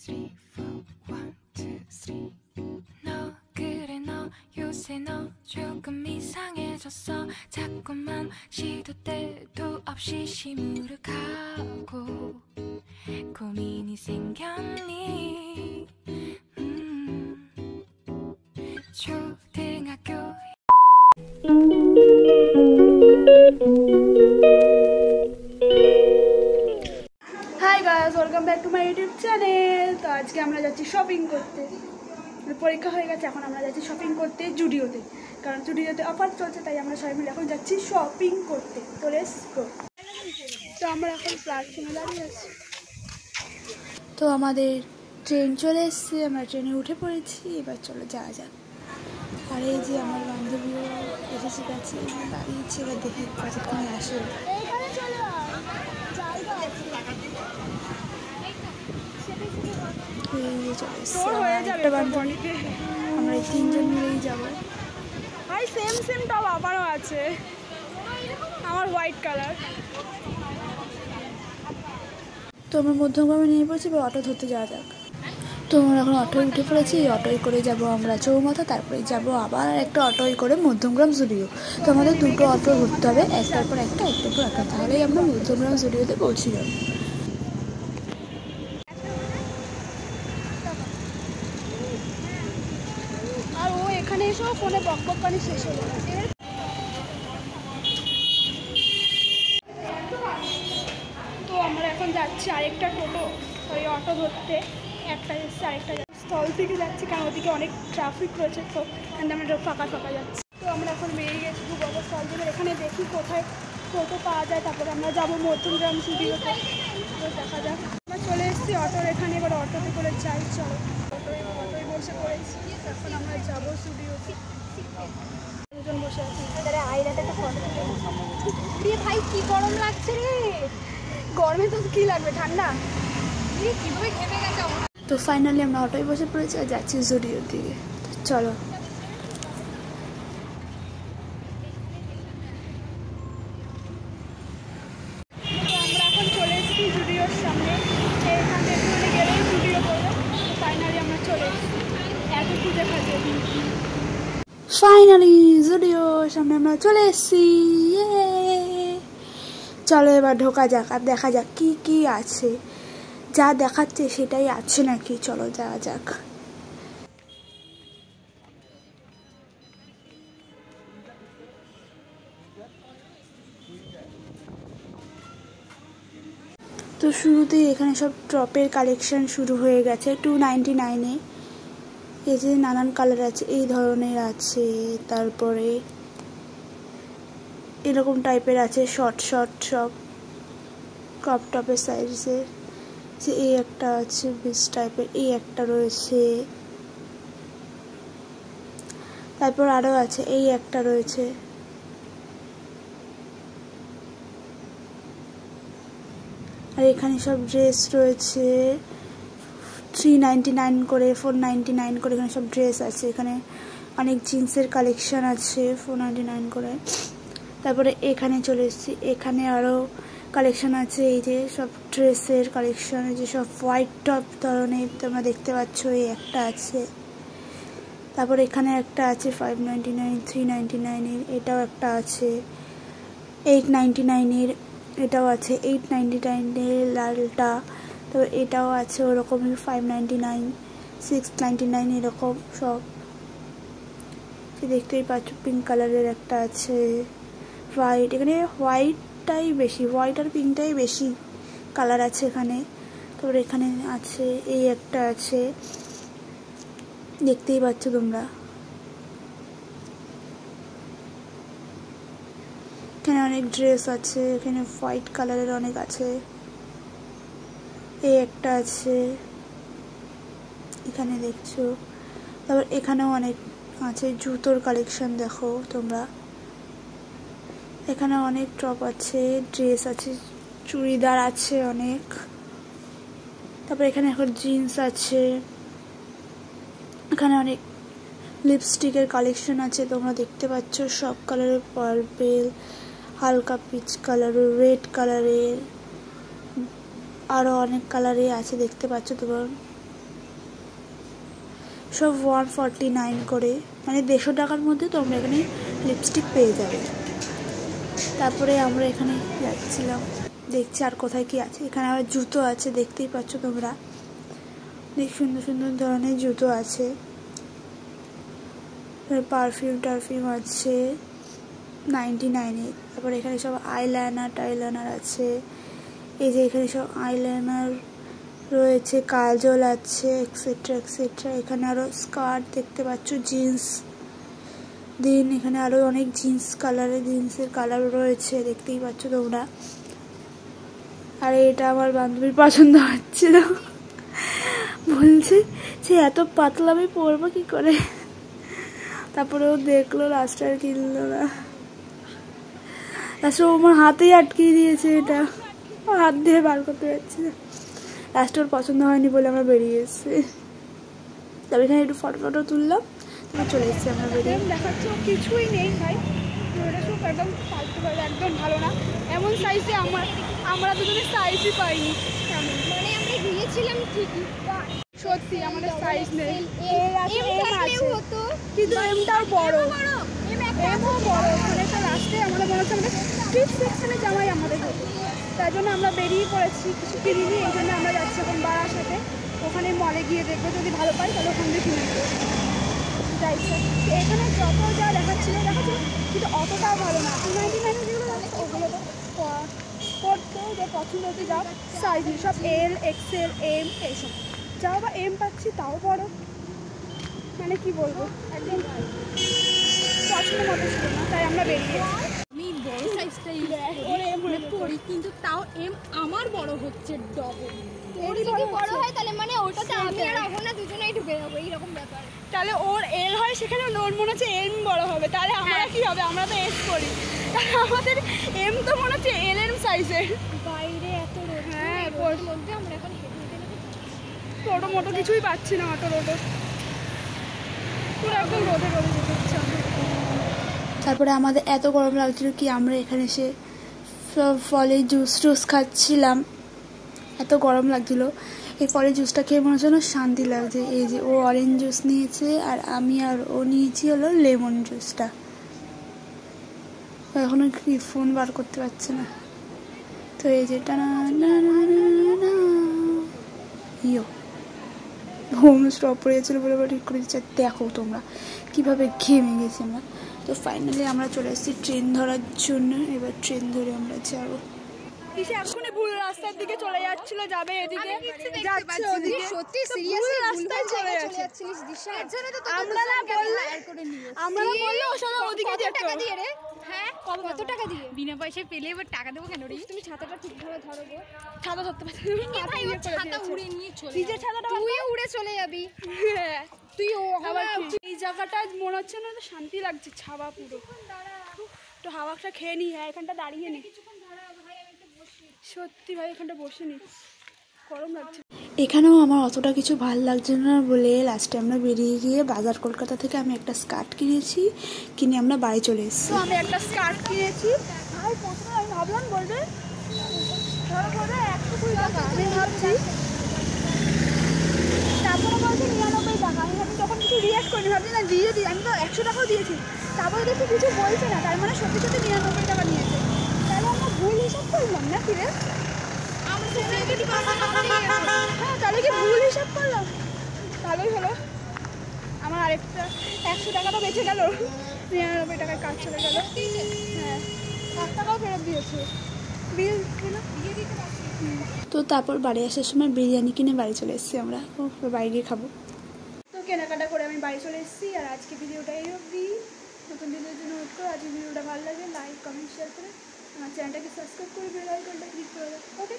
three, four, 1, 2, 3. 너 그래 너 요새 너 조금 이상해졌어. 자꾸만 시도 때도 없이 시무룩하고 고민이 생겼니? 초등학교 hi guys welcome back to my YouTube channel. तो आज के আমরা যাচ্ছি শপিং করতে। পরীক্ষা হয়ে গেছে, এখন আমরা যাচ্ছি শপিং করতে জুডিওতে, কারণ জুডিওতে অফার চলছে, তাই আমরা সবাই মিলে এখন যাচ্ছি শপিং করতে। তো লেটস গো। তো আমরা এখন প্ল্যাটফর্মে দাঁড়িয়ে আছি। তো আমাদের ট্রেন চলে এসেছে, আমরা ট্রেনে উঠে পড়েছি। এবার চলো যাওয়া যাক। আর এই যে আমার বান্ধবীও এসেছে কাছে, দাঁড়িয়েছে, এবার দেখি কতক্ষণ আসে। আমরা এই তিনজন মিলেই যাবো। ভাই সেম সেম টপ আবারও আছে, আমার হোয়াইট কালার। তো আমরা মধ্যমগ্রামে নিয়ে পড়েছি, এবার অটো ধরতে যাওয়া যাক। তো আমরা এখন অটোয় উঠে পড়েছি, অটোয় করে যাব আমরা চৌমাথা, তারপরে যাব আবার একটা অটোয় করে মধ্যমগ্রাম জুডিও। তো আমাদের দুটো অটো ধরতে হবে, একটার পর একটা, একটার পর একটা, তাহলেই আমরা মধ্যমগ্রাম জুডিওতে পৌঁছে যাবো। আর ও এখানে এসেও ফোনে বকবক পানি শেষ হয়ে যাবে। তো আমরা এখন যাচ্ছি আরেকটা টোটো ওই অটো ধরতে, একটা যাচ্ছে আরেকটা স্থল থেকে যাচ্ছি, কারণ ওদিকে অনেক ট্রাফিক রয়েছে, তো এখানে আমরা ফাঁকা ফাঁকা যাচ্ছি। তো আমরা এখন বেরিয়ে গেছি খুব স্থল থেকে, এখানে দেখি কোথায় টোটো পাওয়া যায়, তারপরে আমরা যাবো মধ্যমগ্রাম জুডিওতে। তো দেখা যাক। আমরা চলে এসেছি অটোর এখানে, এবার অটোতে করে যাই। চলো অটোয় বসে পড়েছি, এখন আমরা যাবো জুডিওতে। দুজন বসে আছি, আইরাতে একটা ফটো তুলে। ভাই কি গরম লাগছে রে, গরমে তো কি লাগবে, ঠান্ডা কিভাবে ঘেমে গেছে। তো ফাইনালি আমরা অটোয় বসে পড়েছি আর যাচ্ছি জুডিওর দিকে। চলো। আমরা এখন চলে এসেছি জুডিওর সামনে, এখান থেকে একটু গেলেই জুডিও করবো। ফাইনালি আমরা চলে এসেছি, এত খুঁজে খাচ্ছি। ফাইনালি জুডিওর সামনে আমরা চলে এসেছি। চলো এবার ঢোকা যাক আর দেখা যাক কি কি আছে, যা দেখাচ্ছে সেটাই আছে নাকি। চলো যাওয়া যাক। তো শুরুতেই এখানে সব টপের কালেকশন শুরু হয়ে গেছে 299-এ। এই যে নানান কালার আছে, এই ধরনের আছে, তারপরে এরকম টাইপের আছে, শর্ট শর্ট সব ক্রপ টপের সাইজের। যে এই একটা আছে বেশ টাইপের, এই একটা রয়েছে, তারপর আরও আছে, এই একটা রয়েছে। আর এখানে সব ড্রেস রয়েছে 399 করে, 499 করে, এখানে সব ড্রেস আছে। এখানে অনেক জিন্সের কালেকশন আছে 499 করে। তারপরে এখানে চলে এসেছি, এখানে আরও কালেকশন আছে, এই যে সব ড্রেসের কালেকশন, এই যে সব হোয়াইট টপ ধরনের তোমরা দেখতে পাচ্ছ, এই একটা আছে। তারপর এখানে একটা আছে 599, 399-এর, এটাও একটা আছে 899-এর, এটাও আছে 899-এর লালটা। তো এটাও আছে ওরকমই 599, 699 এরকম সব দেখতেই পাচ্ছ। পিঙ্ক কালারের একটা আছে, হোয়াইট, এখানে হোয়াইটটাই বেশি, হোয়াইট আর পিঙ্কটাই বেশি কালার আছে এখানে। তারপর এখানে আছে এই একটা আছে, দেখতেই পাচ্ছ তোমরা। এখানে অনেক ড্রেস আছে, এখানে হোয়াইট কালারের অনেক আছে, এই একটা আছে এখানে দেখছো। তারপর এখানেও অনেক আছে, জুতোর কালেকশন দেখো তোমরা। এখানে অনেক টপ আছে, ড্রেস আছে, চুড়িদার আছে অনেক। তারপর এখানে এখন জিন্স আছে, এখানে অনেক লিপস্টিকের কালেকশন আছে তোমরা দেখতে পাচ্ছ, সব কালারের, পার্পেল, হালকা পিচ কালারের, রেড কালারের, আরও অনেক কালারে আছে দেখতে পাচ্ছ তোমরা। সব 149 করে, মানে 150 টাকার মধ্যে তোমরা এখানে লিপস্টিক পেয়ে যাবে। তারপরে আমরা এখানে যাচ্ছিলাম, দেখছি আর কোথায় কি আছে। এখানে আবার জুতো আছে, দেখতেই পাচ্ছ তোমরা, অনেক সুন্দর সুন্দর ধরনের জুতো আছে। পারফিউম আছে 99-এ। তারপর এখানে সব আইলাইনার আছে। এই যে এখানে সব আইলাইনার রয়েছে, কাজল আছে, এক্সেট্রা এক্সেট্রা। এখানে আরো স্কার্ট দেখতে পাচ্ছ, জিন্স এখানে আরো অনেক জিন্সের কালার রয়েছে, দেখতেই পাচ্ছ তোমরা। আর এটা আমার বান্ধবীর পছন্দ হচ্ছিল, বলছে যে এত পাতলা আমি পরবো কি করে। তারপরে ও দেখলো, লাস্টে আর কিনলো না। লাস্টে ও আমার হাতেই আটকিয়ে দিয়েছে, এটা হাত দিয়ে বার করতে পারছি না। লাস্টে ওর পছন্দ হয়নি বলে আমরা বেরিয়ে এসেছি। তবে এখানে একটু ফটো তুললাম, তারপর চলে এসেছি আমরা বেরিয়ে। দেখাচ্ছে কিছুই নেই ভাই, ওটা সব একদম ফালতু, একদম ভালো না। এমন সাইজে আমরা দুজনে সাইজই পাইনি। মানে আমরা গিয়েছিলাম ঠিকই, সত্যি আমাদের সাইজ নেই। হতো কিন্তু এমটাও বড়, এমও বড়। মানে একটা লাস্টে আমাদের মনে হচ্ছে আমাদের 5th সেকশনে জামাই আমাদের হতো। তাই জন্য আমরা বেরিয়ে পড়েছি, কিছু কিনিনি। এই জন্য আমরা যাচ্ছি এখন বাড়ার সাথে, ওখানে মলে গিয়ে দেখবো, যদি ভালো পাই তাহলে ওখান থেকে কিনে নেবো। যাইছে এখানে যত যা দেখাচ্ছিল কিন্তু অতটাও ভালো না। 99 যেগুলো আছে ওগুলো তো পড়তে যে পছন্দ হচ্ছে, যা সাইজ নেই, সব এল, এক্সেল, এম এইসব। যাও বা এম পাচ্ছি তাও বড়, মানে কি বলবো, একদম পছন্দ মতো ছিল না। তাই আমরা বেরিয়ে আমি বড় সাইজটাই পড়ি, কিন্তু তাও এম আমার বড় হচ্ছে ডবল। ওর যদি বড় হয় তাহলে মানে ওটাতে আমি আর অহনা দুজনেই ঢুকে যাবো, এইরকম ব্যাপার। তাহলে ওর এল হয়, সেখানে ওর মনে হচ্ছে এম বড় হবে, তাহলে আমরা কি হবে? আমরা তো এস করি, তাহলে আমাদের এম তো মনে হচ্ছে এল এর সাইজের। বাইরে এত রোদ, হ্যাঁ রোদের মধ্যে আমরা এখন টোটো মোটো কিছুই পাচ্ছি না, অটো রোটো পুরো একদম রোদে যেতে ইচ্ছা। তারপরে আমাদের এত গরম লাগছিল কি আমরা এখানে এসে ফলের জুস খাচ্ছিলাম, এত গরম লাগছিল। এই ফলের জুসটা খেয়ে মনে হচ্ছে না শান্তি লাগছে। এই যে ও অরেঞ্জ জুস নিয়েছে, আর আমি আর ও নিয়েছি হলো লেমন জুসটা। এখনো কি ফোন বার করতে পারছে না, তো এই যে হোম স্টপ হয়ে গেছিলো বলে ঠিক করে দিচ্ছে। দেখো তোমরা কীভাবে ঘেমে গেছি আমরা। তো ফাইনালি আমরা চলে এসেছি ট্রেন ধরার জন্য। এবার ট্রেন ধরে আমরা যাবো। এখনই ভুল রাস্তার দিকে চলে যাচ্ছিল, যাবে এদিকে, যাচ্ছে ওদিকে। সত্যি সিরিয়াসলি রাস্তায় চলে যাচ্ছিস দিশা। এর জন্য তো আমরা না বললে ও সব ওদিকে যেত। টাকা দিয়ে রে? হ্যাঁ, কত টাকা দিয়ে? বিনা পয়সায় পেলে এবার টাকা দেবো কেন রে? তুমি ছাতাটা ঠিকভাবে ধরো গো। ছাতা ধরতে পারছি না, ভাই ও ছাতা উড়ে নিয়ে চলে নিজের ছাতাটা তুইও উড়ে চলে যাবি। হ্যাঁ তুই ও আবার এই জায়গাটা মনে হচ্ছে না, শান্তি লাগছে, ছাওয়া পুরো। একটু হাওয়াটা খেয়ে নি। হ্যাঁ এখানটা দাঁড়িয়ে নি, সত্যি ভাই এখানটা বসে নি, গরম লাগছে। এখানেও আমার অতটা কিছু ভাল লাগছে না বলে লাস্টে আমরা বেরিয়ে গিয়ে বাজার কলকাতা থেকে আমি একটা স্কার্ট কিনে আমরা বাড়ি চলে এসেছি। তো আমি একটা স্কার্ট কিনেছি। ভাই প্রথমে আমি ভাবলাম বলবে 120 টাকা, আমি ভাবছি, তারপরে বলছে 99 টাকা। আমি ভাবছি, তখন কিছু রিয়াক্ট করিনি, ভাবছি না দিয়ে দিই, আমি তো 100 টাকাও দিয়েছি। তারপরে দেখি কিছু বলছে না, তার মানে সত্যি 99 টাকা নিয়েছে। তাহলে আমরা ভুল হিসাব করলাম না কি রে? হ্যাঁ তাহলে কি ভুল হিসাব করলাম? ভালোই হলো, আমার আরেকটা 100 টাকা তো বেঁচে গেল, 99 টাকায় কাজ চলে গেল। হ্যাঁ 1 টাকাও ফেরত দিয়েছে, বিল দিয়ে দিতে পারছি। তো তারপর বাড়ি আসার সময় বিরিয়ানি কিনে বাড়ি চলে এসেছি আমরা, বাড়ি গিয়ে খাবো। তো কেনাকাটা করে আমি বাড়ি চলে এসেছি। আর আজকে ভিডিওটা এই অবধি। নতুন ভিডিওর জন্য ওয়েট করো। আজকে ভিডিওটা ভালো লাগে লাইক কমেন্ট শেয়ার করে আমার চ্যানেলটাকে সাবস্ক্রাইব করে বেল আইকনটা ক্লিক করে দাও। ওকে।